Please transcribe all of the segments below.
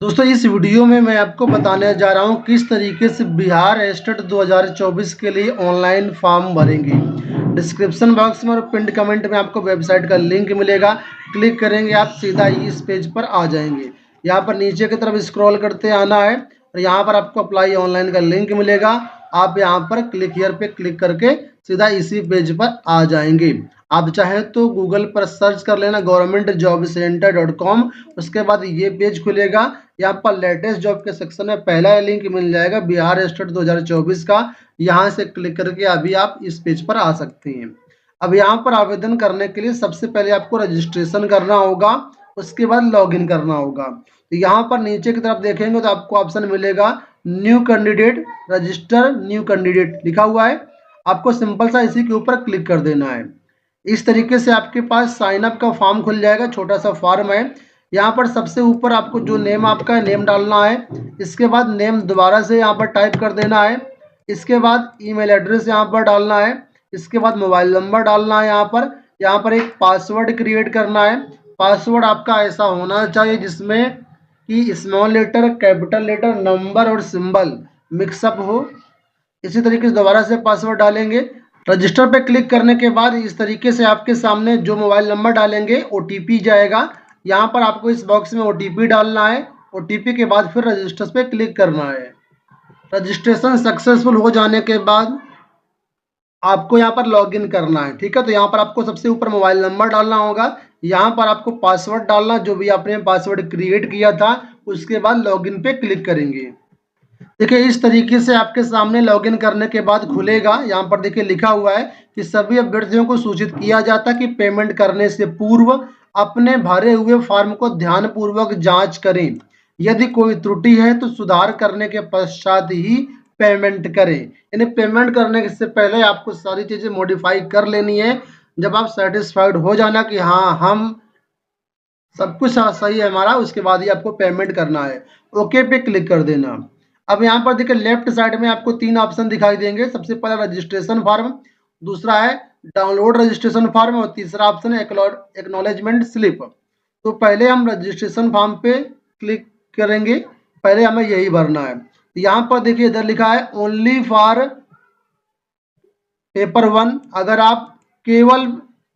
दोस्तों इस वीडियो में मैं आपको बताने जा रहा हूँ किस तरीके से बिहार स्टेट 2024 के लिए ऑनलाइन फॉर्म भरेंगे। डिस्क्रिप्शन बॉक्स में और पिंड कमेंट में आपको वेबसाइट का लिंक मिलेगा। क्लिक करेंगे आप सीधा इस पेज पर आ जाएंगे। यहाँ पर नीचे की तरफ स्क्रॉल करते आना है और यहाँ पर आपको अप्लाई ऑनलाइन का लिंक मिलेगा। आप यहाँ पर क्लिक हियर पे क्लिक करके सीधा इसी पेज पर आ जाएंगे। आप चाहें तो गूगल पर सर्च कर लेना governmentjobcenter.com। उसके बाद ये पेज खुलेगा। यहाँ पर लेटेस्ट जॉब के सेक्शन में पहला लिंक मिल जाएगा बिहार स्टेट 2024 का। यहाँ से क्लिक करके अभी आप इस पेज पर आ सकते हैं। अब यहाँ पर आवेदन करने के लिए सबसे पहले आपको रजिस्ट्रेशन करना होगा, उसके बाद लॉगिन करना होगा। तो यहाँ पर नीचे की तरफ देखेंगे तो आपको ऑप्शन मिलेगा new candidate, register new candidate लिखा हुआ है। आपको सिंपल सा इसी के ऊपर क्लिक कर देना है। इस तरीके से आपके पास साइन अप का फॉर्म खुल जाएगा। छोटा सा फॉर्म है। यहाँ पर सबसे ऊपर आपको जो नेम आपका है नेम डालना है। इसके बाद नेम दोबारा से यहाँ पर टाइप कर देना है। इसके बाद ईमेल एड्रेस यहाँ पर डालना है। इसके बाद मोबाइल नंबर डालना है। यहाँ पर एक पासवर्ड क्रिएट करना है। पासवर्ड आपका ऐसा होना चाहिए जिसमें कि small letter, capital letter, number और सिंबल मिक्सअप हो। इसी तरीके से दोबारा से पासवर्ड डालेंगे। रजिस्टर पे क्लिक करने के बाद इस तरीके से आपके सामने जो मोबाइल नंबर डालेंगे ओटीपी जाएगा। यहाँ पर आपको इस बॉक्स में ओटीपी डालना है। ओटीपी के बाद फिर रजिस्टर पे क्लिक करना है। रजिस्ट्रेशन सक्सेसफुल हो जाने के बाद आपको यहाँ पर लॉगिन करना है। ठीक है, तो यहाँ पर आपको सबसे ऊपर मोबाइल नंबर डालना होगा। यहाँ पर आपको पासवर्ड डालना, जो भी आपने पासवर्ड क्रिएट किया था। उसके बाद लॉगिन पे क्लिक करेंगे। देखिए इस तरीके से आपके सामने लॉगिन करने के बाद खुलेगा। यहाँ पर देखिए लिखा हुआ है कि सभी अभ्यर्थियों को सूचित किया जाता है कि पेमेंट करने से पूर्व अपने भरे हुए फॉर्म को ध्यानपूर्वक जांच करें। यदि कोई त्रुटि है तो सुधार करने के पश्चात ही पेमेंट करें। यानी पेमेंट करने से पहले आपको सारी चीजें मॉडिफाई कर लेनी है। जब आप सेटिस्फाइड हो जाना कि हाँ हम सब कुछ सही है हमारा, उसके बाद ही आपको पेमेंट करना है। ओके पे क्लिक कर देना। अब यहाँ पर देखिए लेफ्ट साइड में आपको तीन ऑप्शन दिखाई देंगे। सबसे पहला रजिस्ट्रेशन फॉर्म, दूसरा है डाउनलोड रजिस्ट्रेशन फॉर्म और तीसरा ऑप्शन है एक्नॉलेजमेंट स्लिप। तो पहले हम रजिस्ट्रेशन फॉर्म पे क्लिक करेंगे। पहले हमें यही भरना है। यहाँ पर देखिए इधर लिखा है ओनली फॉर पेपर 1। अगर आप केवल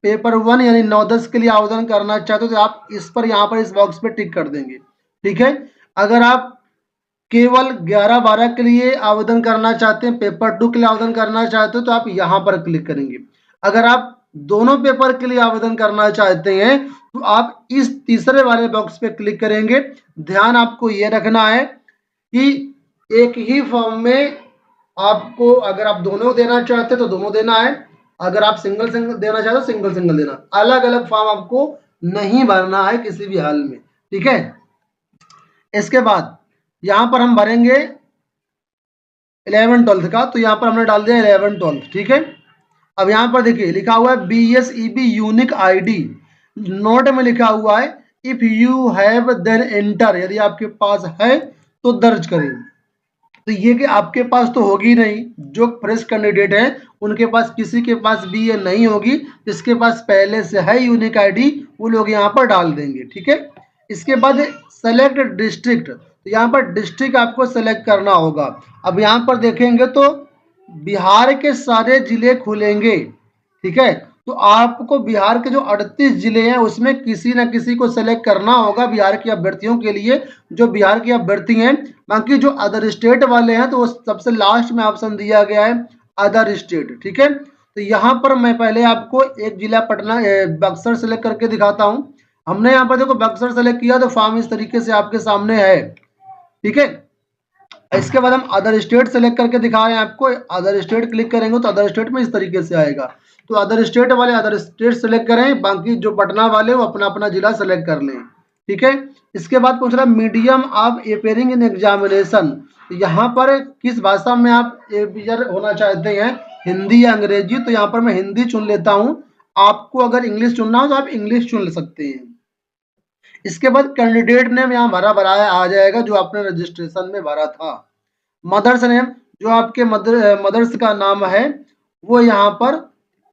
पेपर 1 यानी 9-10 के लिए आवेदन करना चाहते हो तो आप इस पर यहाँ पर इस बॉक्स पे टिक कर देंगे। ठीक है, अगर आप केवल 11-12 के लिए आवेदन करना चाहते हैं, पेपर 2 के लिए आवेदन करना चाहते हो तो आप यहाँ पर क्लिक करेंगे। अगर आप दोनों पेपर के लिए आवेदन करना चाहते हैं तो आप इस तीसरे वाले बॉक्स पे क्लिक करेंगे। ध्यान आपको ये रखना है कि एक ही फॉर्म में आपको, अगर आप दोनों देना चाहते हैं तो दोनों देना है। अगर आप सिंगल सिंगल देना चाहते हो सिंगल सिंगल देना। अलग अलग फॉर्म आपको नहीं भरना है किसी भी हाल में। ठीक है, इसके बाद यहाँ पर हम भरेंगे 11-12 का। तो यहाँ पर हमने डाल दिया 11-12। ठीक है, अब यहाँ पर देखिए लिखा हुआ है BSEB यूनिक आईडी। नोट में लिखा हुआ है if you have then enter. यदि आपके पास है तो दर्ज करें। तो ये कि आपके पास तो होगी नहीं। जो फ्रेश कैंडिडेट है उनके पास, किसी के पास भी ये नहीं होगी। जिसके पास पहले से है यूनिक आईडी वो लोग यहाँ पर डाल देंगे। ठीक है, इसके बाद सेलेक्ट डिस्ट्रिक्ट। तो यहाँ पर डिस्ट्रिक्ट आपको सेलेक्ट करना होगा। अब यहाँ पर देखेंगे तो बिहार के सारे जिले खुलेंगे। ठीक है, तो आपको बिहार के जो 38 जिले हैं उसमें किसी न किसी को सेलेक्ट करना होगा बिहार के अभ्यर्थियों के लिए, जो बिहार के अभ्यर्थी हैं। बाकी जो अदर स्टेट वाले हैं तो वो सबसे लास्ट में ऑप्शन दिया गया है अदर स्टेट। ठीक है, तो यहाँ पर मैं पहले आपको एक जिला पटना बक्सर सेलेक्ट करके दिखाता हूँ। हमने यहाँ पर देखो बक्सर सेलेक्ट किया तो फॉर्म इस तरीके से आपके सामने है। ठीक है, इसके बाद हम अदर स्टेट सेलेक्ट करके दिखा रहे हैं आपको। अदर स्टेट क्लिक करेंगे तो अदर स्टेट में इस तरीके से आएगा। तो अदर स्टेट वाले अदर स्टेट सेलेक्ट करें, बाकी जो पटना वाले वो अपना अपना जिला सेलेक्ट कर लें। ठीक है, इसके बाद पूछ रहा है medium of appearing in examination. यहाँ पर किस भाषा में आप अपेयर होना चाहते हैं, हिंदी या अंग्रेजी। तो यहाँ पर मैं हिंदी चुन लेता हूँ। आपको अगर इंग्लिश चुनना हो तो आप इंग्लिश चुन सकते हैं। इसके बाद कैंडिडेट नेम यहाँ भरा भराया आ जाएगा जो आपने रजिस्ट्रेशन में भरा था। मदर्स नेम, जो आपके मदर्स का नाम है वो यहाँ पर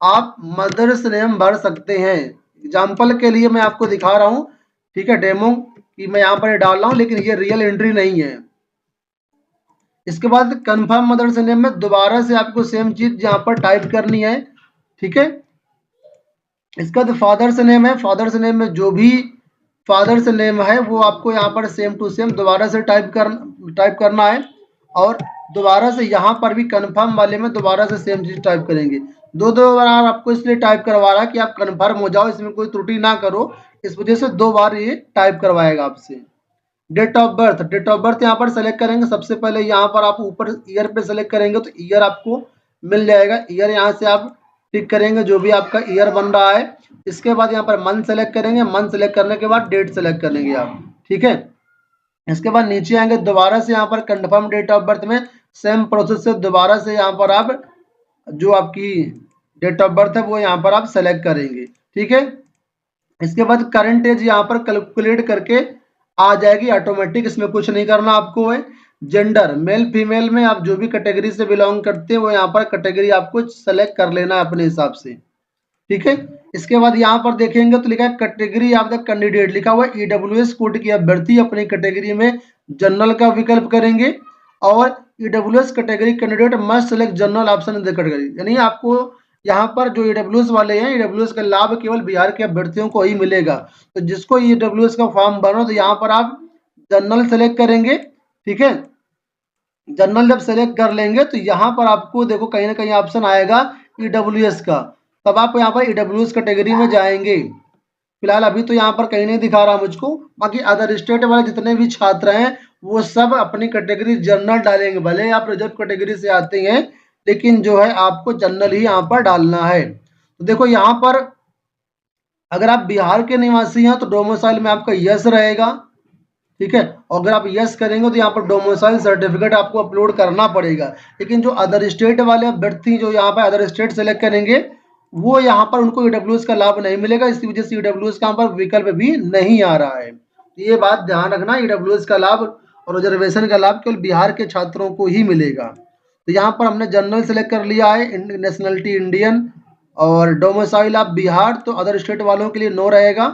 आप मदर्स नेम भर सकते हैं। एग्जाम्पल के लिए मैं आपको दिखा रहा हूँ। ठीक है, डेमो कि मैं यहाँ पर डाल रहा हूँ, लेकिन ये रियल एंट्री नहीं है। इसके बाद कंफर्म मदर्स नेम में दोबारा से आपको सेम चीज यहाँ पर टाइप करनी है, ठीक है। इसका जो फादर्स नेम है, फादर्स नेम में जो भी फादर्स नेम है वो आपको यहाँ पर सेम टू सेम दोबारा से टाइप करना है। और दोबारा से यहाँ पर भी कंफर्म वाले में दोबारा से सेम चीज टाइप करेंगे। दो दो बार आपको इसलिए टाइप करवा रहा है कि आप कंफर्म हो जाओ, इसमें कोई त्रुटि ना करो, इस वजह से 2 बार ये टाइप करवाएगा आपसे। Date of birth, date of birth यहाँ पर सेलेक्ट करेंगे। सबसे पहले यहाँ पर आप ऊपर ईयर पे सेलेक्ट करेंगे तो ईयर आपको मिल जाएगा। ईयर यहाँ से आप टिक करेंगे जो भी आपका ईयर बन रहा है। इसके बाद यहाँ पर मंथ सेलेक्ट करेंगे। मंथ सेलेक्ट करने के बाद डेट सेलेक्ट करेंगे आप, ठीक है। इसके बाद नीचे आएंगे, दोबारा से यहाँ पर कंफर्म डेट ऑफ बर्थ में सेम प्रोसेस से दोबारा से यहाँ पर आप जो आपकी डेट ऑफ बर्थ है वो यहाँ पर आप सेलेक्ट करेंगे, ठीक है। इसके बाद करंट एज यहाँ पर कैलकुलेट करके आ जाएगी ऑटोमेटिक, इसमें कुछ नहीं करना आपको है। जेंडर मेल फीमेल में आप जो भी कैटेगरी से बिलोंग करते हैं वो यहाँ पर कैटेगरी आपको सेलेक्ट कर लेना है अपने हिसाब से, ठीक है। इसके बाद यहाँ पर देखेंगे तो लिखा है कैटेगरी ऑफ द कैंडिडेट, लिखा हुआ है ईडब्ल्यूएस कोड की अभ्यर्थी अपनी कैटेगरी में जनरल का विकल्प करेंगे और EWS category candidate must select general option in the category. यानी आपको यहाँ पर जो ईडब्ल्यूएस वाले हैं, ईडब्ल्यूएस का लाभ केवल बिहार के अभ्यर्थियों को ही मिलेगा। तो जिसको ईडब्ल्यूएस का फॉर्म भरो तो यहाँ पर आप जनरल सेलेक्ट करेंगे, ठीक है। जनरल जब सेलेक्ट कर लेंगे तो यहाँ पर आपको देखो कहीं ना कहीं ऑप्शन आएगा ईडब्ल्यूएस का, तब आप यहाँ पर ईडब्ल्यूएस कैटेगरी में जाएंगे। फिलहाल अभी तो यहाँ पर कहीं नहीं दिखा रहा मुझको, बाकी अदर स्टेट वाले जितने भी छात्र हैं वो सब अपनी कैटेगरी जनरल डालेंगे। भले आप रिजर्व कैटेगरी से आते हैं लेकिन जो है आपको जनरल ही यहाँ पर डालना है। तो देखो यहाँ पर अगर आप बिहार के निवासी हैं तो डोमिसाइल में आपका यस रहेगा, ठीक है। और अगर आप यस करेंगे तो यहाँ पर डोमिसाइल सर्टिफिकेट आपको अपलोड करना पड़ेगा। लेकिन जो अदर स्टेट वाले अभ्यर्थी जो यहाँ पर अदर स्टेट सेलेक्ट करेंगे वो यहाँ पर उनको ईडब्ल्यूएस का लाभ नहीं मिलेगा, इसी वजह से ईडब्ल्यूएस का यहाँ पर विकल्प भी नहीं आ रहा है। ये बात ध्यान रखना, ईडब्ल्यूएस का लाभ और रिजर्वेशन का लाभ केवल बिहार के छात्रों को ही मिलेगा। तो यहाँ पर हमने जनरल सेलेक्ट कर लिया है, नेशनलिटी इंडियन और डोमिसाइल आप बिहार, तो अदर स्टेट वालों के लिए नो रहेगा,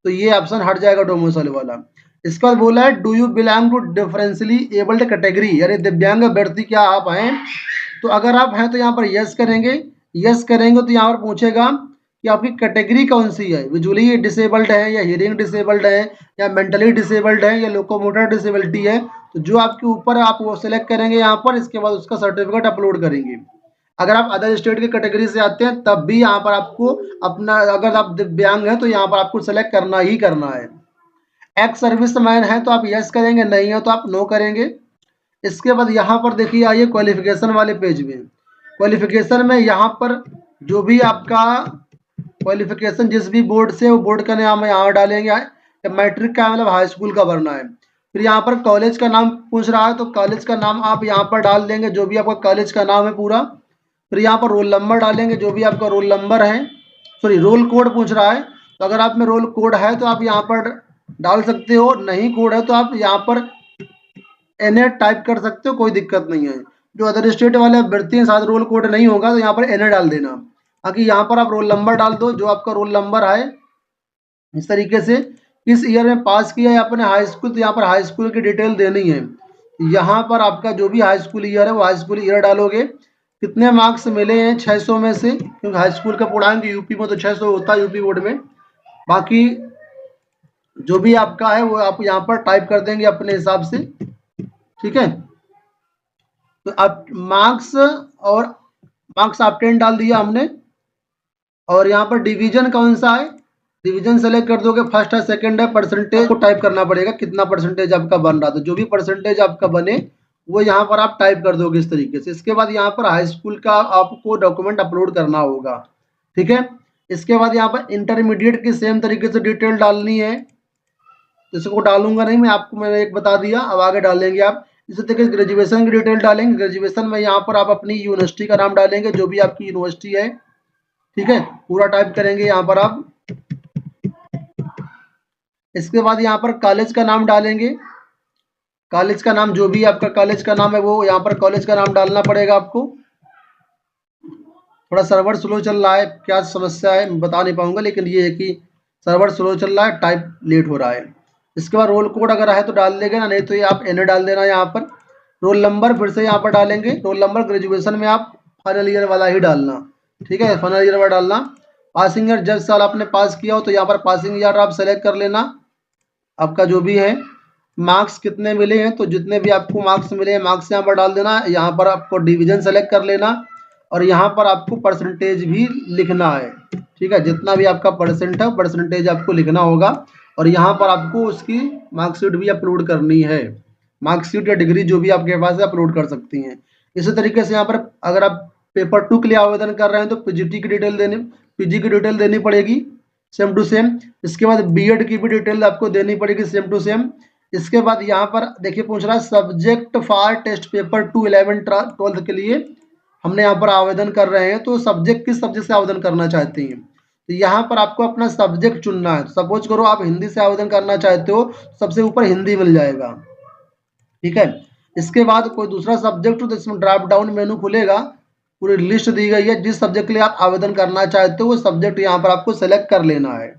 तो ये ऑप्शन हट जाएगा डोमिसाइल वाला। इसके बाद बोला है do you belong to differentially abled category, यानी दिव्यांग अभ्यर्थी क्या आप हैं। तो अगर आप हैं तो यहाँ पर यस करेंगे। यस करेंगे तो यहाँ पर पूछेगा कि आपकी कैटेगरी कौन सी है, विजुअली डिसेबल्ड है या हियरिंग डिसेबल्ड है या मेंटली डिसेबल्ड है या लोकोमोटर डिसेबिलिटी है। तो जो आपके ऊपर आप वो सिलेक्ट करेंगे यहाँ पर, इसके बाद उसका सर्टिफिकेट अपलोड करेंगे। अगर आप अदर स्टेट की कैटेगरी से आते हैं तब भी यहाँ पर आपको अपना, अगर आप दिव्यांग हैं तो यहाँ पर आपको सेलेक्ट करना ही करना है। एक्स सर्विस मैन है तो आप यस करेंगे, नहीं है तो आप नो करेंगे। इसके बाद यहाँ पर देखिए आइए क्वालिफिकेशन वाले पेज में। क्वालिफिकेशन में यहाँ पर जो भी आपका क्वालिफिकेशन जिस भी बोर्ड से, वो बोर्ड का नाम यहाँ डालेंगे। मैट्रिक का मतलब हाई स्कूल का भरना है। फिर यहाँ पर कॉलेज का नाम पूछ रहा है तो कॉलेज का नाम आप यहाँ पर डाल देंगे जो भी आपका कॉलेज का नाम है पूरा। फिर यहाँ पर रोल नंबर डालेंगे जो भी आपका रोल नंबर है, सॉरी रोल कोड पूछ रहा है, तो अगर आप में रोल कोड है तो आप यहाँ पर डाल सकते हो, नहीं कोड है तो आप यहाँ पर एनए टाइप कर सकते हो, कोई दिक्कत नहीं है। जो अदर स्टेट वाले अभ्यर्थी हैं साथ रोल कोड नहीं होगा तो यहाँ पर एनए डाल देना। बाकी यहाँ पर आप रोल नंबर डाल दो जो आपका रोल नंबर है। इस तरीके से किस ईयर में पास किया है आपने हाई स्कूल, तो यहाँ पर हाई स्कूल की डिटेल देनी है। यहाँ पर आपका जो भी हाई स्कूल ईयर है वो हाई स्कूल ईयर डालोगे। कितने मार्क्स मिले हैं 600 में से, क्योंकि हाई स्कूल का पूर्णांक यूपी में तो 600 होता है यूपी बोर्ड में। बाकी जो भी आपका है वो आप यहाँ पर टाइप कर देंगे अपने हिसाब से, ठीक है। तो आप मार्क्स और मार्क्स ऑब्टेन डाल दिया हमने। और यहाँ पर डिवीजन कौन सा है, डिवीजन सेलेक्ट कर दोगे, फर्स्ट है सेकंड है, परसेंटेज को टाइप करना पड़ेगा कितना परसेंटेज आपका बन रहा था। जो भी परसेंटेज आपका बने वो यहाँ पर आप टाइप कर दोगे इस तरीके से। इसके बाद यहाँ पर हाई स्कूल का आपको डॉक्यूमेंट अपलोड करना होगा, ठीक है। इसके बाद यहाँ पर इंटरमीडिएट की सेम तरीके से डिटेल डालनी है। इसको डालूंगा नहीं मैं, आपको मैंने एक बता दिया, अब आगे डालेंगे आप। इसी तरीके से ग्रेजुएशन की डिटेल डालेंगे। ग्रेजुएशन में यहाँ पर आप अपनी यूनिवर्सिटी का नाम डालेंगे जो भी आपकी यूनिवर्सिटी है, ठीक है, पूरा टाइप करेंगे यहाँ पर आप। इसके बाद यहाँ पर कॉलेज का नाम डालेंगे। कॉलेज का नाम जो भी आपका कॉलेज का नाम है वो यहाँ पर कॉलेज का नाम डालना पड़ेगा आपको। थोड़ा सर्वर स्लो चल रहा है, क्या समस्या है मैं बता नहीं पाऊंगा, लेकिन ये है कि सर्वर स्लो चल रहा है, टाइप लेट हो रहा है। इसके बाद रोल कोड अगर है तो डाल देगा ना, नहीं तो ये आप एन डाल देना यहाँ पर। रोल नंबर फिर से यहाँ पर डालेंगे, रोल नंबर ग्रेजुएशन में आप फाइनल ईयर वाला ही डालना, ठीक है, फाइनल ईयर वाला डालना। पासिंग ईयर जिस साल आपने पास किया हो तो यहाँ पर पासिंग ईयर आप सेलेक्ट कर लेना, आपका जो भी है। मार्क्स कितने मिले हैं तो जितने भी आपको मार्क्स मिले हैं मार्क्स यहाँ पर डाल देना। यहाँ पर आपको डिवीजन सेलेक्ट कर लेना और यहाँ पर आपको परसेंटेज भी लिखना है, ठीक है, जितना भी आपका परसेंट है परसेंटेज आपको लिखना होगा। और यहाँ पर आपको उसकी मार्कशीट भी अपलोड करनी है, मार्कशीट या डिग्री जो भी आपके पास है अपलोड कर सकती हैं। इसी तरीके से यहाँ पर अगर आप पेपर 2 के लिए आवेदन कर रहे हैं तो पीजीटी की डिटेल देनी, पीजी की डिटेल देनी पड़ेगी सेम टू सेम। इसके बाद बीएड की भी डिटेल आपको देनी पड़ेगी सेम टू सेम। इसके बाद यहाँ पर देखिए पूछ रहा है सब्जेक्ट फॉर टेस्ट पेपर 2 11 12 के लिए हमने यहाँ पर आवेदन कर रहे हैं, तो सब्जेक्ट किस सब्जेक्ट से आवेदन करना चाहते हैं तो यहाँ पर आपको अपना सब्जेक्ट चुनना है। सपोज करो आप हिंदी से आवेदन करना चाहते हो, सबसे ऊपर हिंदी मिल जाएगा, ठीक है। इसके बाद कोई दूसरा सब्जेक्ट हो तो इसमें ड्रॉप डाउन मेनू खुलेगा, पूरी लिस्ट दी गई है, जिस सब्जेक्ट के लिए आप आवेदन करना चाहते हो वो सब्जेक्ट यहाँ पर आपको सेलेक्ट कर लेना है।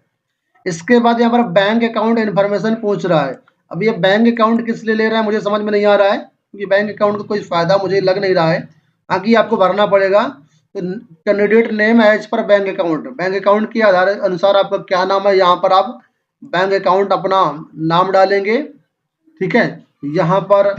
इसके बाद यहाँ पर बैंक अकाउंट इन्फॉर्मेशन पूछ रहा है। अब ये बैंक अकाउंट किस लिए ले रहा है मुझे समझ में नहीं आ रहा है, क्योंकि बैंक अकाउंट का कोई फायदा मुझे लग नहीं रहा है, बाकी आपको भरना पड़ेगा। तो candidate name as per bank account, bank account के आधार अनुसार आपका क्या नाम है यहाँ पर आप बैंक अकाउंट अपना नाम डालेंगे, ठीक है। यहाँ पर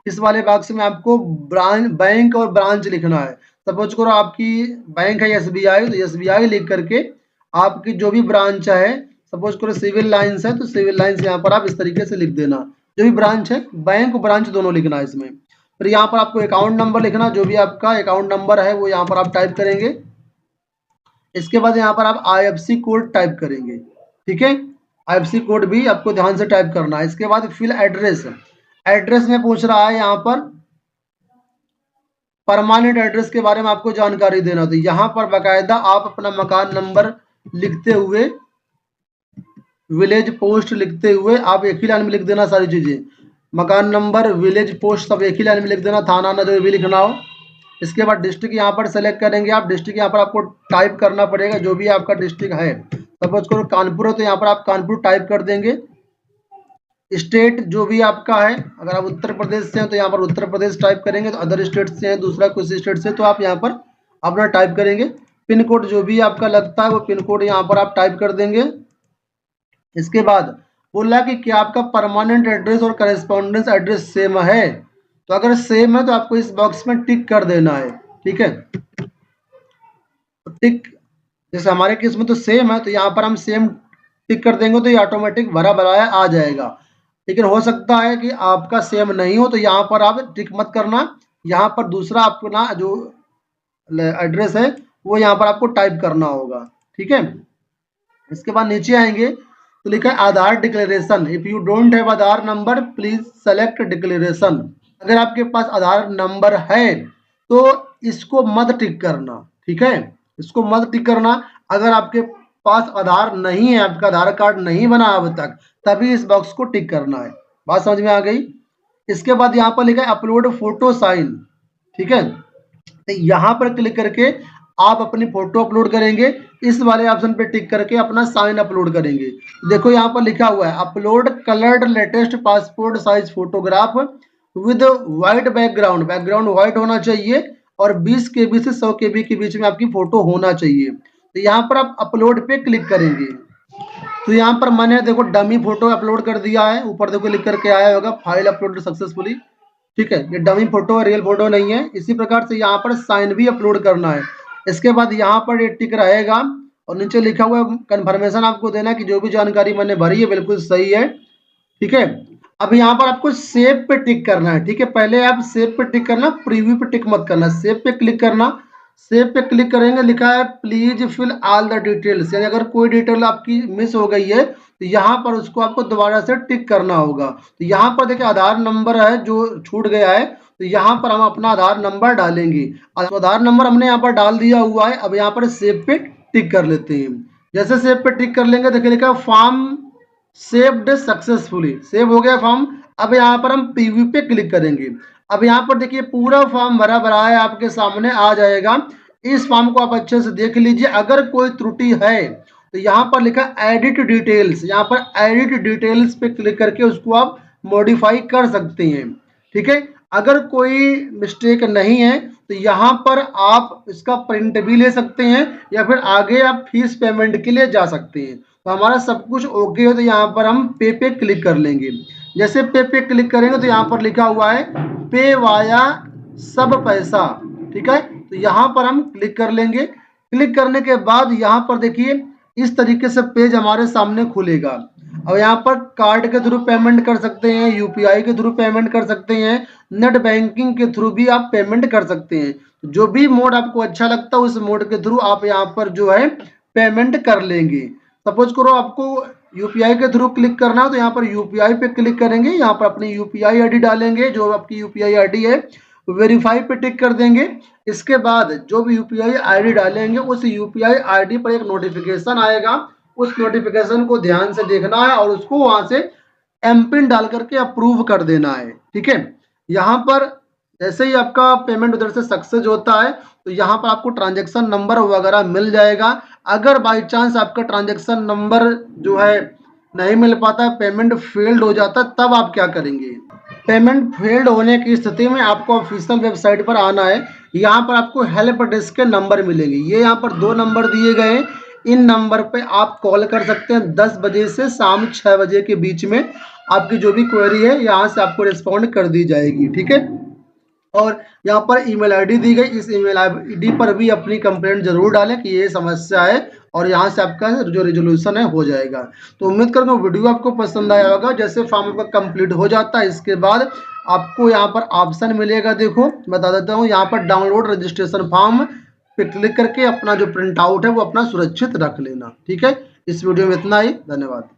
इस वाले बॉक्स में आपको ब्रांच, बैंक और ब्रांच लिखना है। सपोज करो आपकी बैंक है एसबीआई, तो एसबीआई लिख करके आपकी जो भी ब्रांच है, सपोज करो सिविल लाइंस है तो सिविल लाइंस यहाँ पर आप इस तरीके से लिख देना, जो भी ब्रांच है, बैंक और ब्रांच दोनों लिखना है इसमें। फिर यहाँ पर आपको अकाउंट नंबर लिखना, जो भी आपका अकाउंट नंबर है वो यहाँ पर आप टाइप करेंगे। इसके बाद यहाँ पर आप आईएफएससी कोड टाइप करेंगे, ठीक है, आईएफएससी कोड भी आपको ध्यान से टाइप करना है। इसके बाद फिल एड्रेस, एड्रेस में पूछ रहा है यहाँ पर परमानेंट एड्रेस के बारे में आपको जानकारी देना, तो यहाँ पर बाकायदा आप अपना मकान नंबर लिखते हुए, विलेज पोस्ट लिखते हुए आप एक ही लाइन में लिख देना सारी चीज़ें, मकान नंबर विलेज पोस्ट सब एक ही लाइन में लिख देना, थाना ना जो भी लिखना हो। इसके बाद डिस्ट्रिक्ट यहाँ पर सेलेक्ट करेंगे आप, डिस्ट्रिक्ट यहाँ पर आपको टाइप करना पड़ेगा जो भी आपका डिस्ट्रिक्ट है। सपोज करो कानपुर है तो यहाँ पर आप कानपुर टाइप कर देंगे। स्टेट जो भी आपका है, अगर आप उत्तर प्रदेश से हैं तो यहाँ पर उत्तर प्रदेश टाइप करेंगे, तो अदर स्टेट से हैं दूसरा कुछ स्टेट से तो आप यहाँ पर अपना टाइप करेंगे। पिन कोड जो भी आपका लगता है वो पिन कोड यहाँ पर आप टाइप कर देंगे। इसके बाद बोला कि क्या आपका परमानेंट एड्रेस और करेस्पॉन्डेंस एड्रेस सेम है, तो अगर सेम है तो आपको इस बॉक्स में टिक कर देना है, ठीक है। टिक, जैसे हमारे केस में तो सेम है तो यहाँ पर हम सेम टिक कर देंगे तो ये ऑटोमेटिक भरा भराया आ जाएगा। लेकिन हो सकता है कि आपका सेम नहीं हो तो यहाँ पर आप टिक मत करना, यहाँ पर दूसरा अपना जो एड्रेस है वो यहाँ पर आपको टाइप करना होगा, ठीक है। इसके बाद नीचे आएंगे तो लिखा है Aadhaar declaration, if you don't have Aadhaar number please select declaration. अगर आपके पास आधार नंबर है तो इसको मत टिक करना, ठीक है, इसको मत टिक करना। अगर आपके पास आधार नहीं है, आपका आधार कार्ड नहीं बना अब तक, तभी इस बॉक्स को टिक करना है। बात समझ में आ गई। इसके बाद यहाँ पर लिखा है अपलोड फोटो साइन, ठीक है, तो यहाँ पर क्लिक करके आप अपनी फोटो अपलोड करेंगे, इस वाले ऑप्शन पे टिक करके अपना साइन अपलोड करेंगे। देखो यहाँ पर लिखा हुआ है upload coloured latest passport size photograph with white background, background white होना चाहिए और 20 KB से 100 KB के बीच में आपकी फोटो होना चाहिए। तो यहाँ पर आप अपलोड पे क्लिक करेंगे, तो यहाँ पर मैंने देखो डमी फोटो अपलोड कर दिया है, ऊपर देखो लिख करके आया होगा फाइल अपलोड सक्सेसफुली, ठीक है, ये डमी फोटो है, रियल फोटो नहीं है। इसी प्रकार से यहाँ पर साइन भी अपलोड करना है। इसके बाद यहाँ पर ये टिक रहेगा और नीचे लिखा हुआ कंफर्मेशन आपको देना कि जो भी जानकारी मैंने भरी है बिल्कुल सही है, ठीक है। अब यहाँ पर आपको सेव पे टिक करना है, ठीक है, पहले आप सेव पे टिक करना, प्रीव्यू पे टिक मत करना, सेव पे क्लिक करना। सेव पे क्लिक करेंगे, लिखा है please fill all the details, यानी अगर कोई डिटेल आपकी मिस हो गई है तो यहाँ पर उसको आपको दोबारा से टिक करना होगा। तो यहाँ पर देखिए आधार नंबर है जो छूट गया है, तो यहाँ पर हम अपना आधार नंबर डालेंगे। आधार नंबर हमने यहाँ पर डाल दिया हुआ है। अब यहाँ पर सेव पे टिक कर लेते हैं। जैसे सेव पे टिक कर लेंगे देखिए लिखा फॉर्म सेव्ड सक्सेसफुली, सेव हो गया फॉर्म। अब यहाँ पर हम प्रीव्यू पे क्लिक करेंगे। अब यहाँ पर देखिए पूरा फॉर्म भरा भरा है आपके सामने आ जाएगा। इस फॉर्म को आप अच्छे से देख लीजिए, अगर कोई त्रुटि है तो तो यहाँ पर लिखा एडिट डिटेल्स, यहाँ पर एडिट डिटेल्स पे क्लिक करके उसको आप मॉडिफाई कर सकते हैं। ठीक है, अगर कोई मिस्टेक नहीं है तो यहाँ पर आप इसका प्रिंट भी ले सकते हैं या फिर आगे आप फीस पेमेंट के लिए जा सकते हैं। तो हमारा सब कुछ ओके हो तो यहाँ पर हम पे क्लिक कर लेंगे। जैसे पे क्लिक करेंगे तो यहाँ पर लिखा हुआ है पे वाया सब पैसा। ठीक है, तो यहाँ पर हम क्लिक कर लेंगे। क्लिक करने के बाद यहाँ पर देखिए इस तरीके से पेज हमारे सामने खुलेगा। अब यहाँ पर कार्ड के थ्रू पेमेंट कर सकते हैं, यूपीआई के थ्रू पेमेंट कर सकते हैं, नेट बैंकिंग के थ्रू भी आप पेमेंट कर सकते हैं। जो भी मोड आपको अच्छा लगता है उस मोड के थ्रू आप यहाँ पर जो है पेमेंट कर लेंगे। सपोज करो आपको यूपीआई के थ्रू क्लिक करना है तो यहाँ पर यूपीआई पे क्लिक करेंगे, यहाँ पर अपनी यूपीआई आईडी डालेंगे, जो आपकी यूपीआई आईडी है वेरीफाई पे टिक कर देंगे। इसके बाद जो भी यूपीआई आईडी डालेंगे उस यूपीआई आईडी पर एक नोटिफिकेशन आएगा, उस नोटिफिकेशन को ध्यान से देखना है और उसको वहां से एमपिन डाल करके अप्रूव कर देना है। ठीक है, यहाँ पर जैसे ही आपका पेमेंट उधर से सक्सेस होता है तो यहाँ पर आपको ट्रांजैक्शन नंबर वगैरह मिल जाएगा। अगर बाई चांस आपका ट्रांजैक्शन नंबर जो है नहीं मिल पाता, पेमेंट फेल्ड हो जाता, तब आप क्या करेंगे? पेमेंट फेल्ड होने की स्थिति में आपको ऑफिशियल वेबसाइट पर आना है। यहाँ पर आपको हेल्प डेस्क के नंबर मिलेंगे, ये यहाँ पर 2 नंबर दिए गए हैं। इन नंबर पे आप कॉल कर सकते हैं 10 बजे से शाम 6 बजे के बीच में। आपकी जो भी क्वेरी है यहाँ से आपको रिस्पॉन्ड कर दी जाएगी। ठीक है, और यहाँ पर ईमेल आईडी दी गई, इस ईमेल आईडी पर भी अपनी कंप्लेंट जरूर डालें कि ये समस्या है और यहाँ से आपका जो रेजोल्यूशन है हो जाएगा। तो उम्मीद करूँगा वीडियो आपको पसंद आया होगा। जैसे फॉर्म आपका कंप्लीट हो जाता है इसके बाद आपको यहाँ पर ऑप्शन मिलेगा, देखो बता देता हूँ, यहाँ पर डाउनलोड रजिस्ट्रेशन फॉर्म पे क्लिक करके अपना जो प्रिंट आउट है वो अपना सुरक्षित रख लेना। ठीक है, इस वीडियो में इतना ही, धन्यवाद।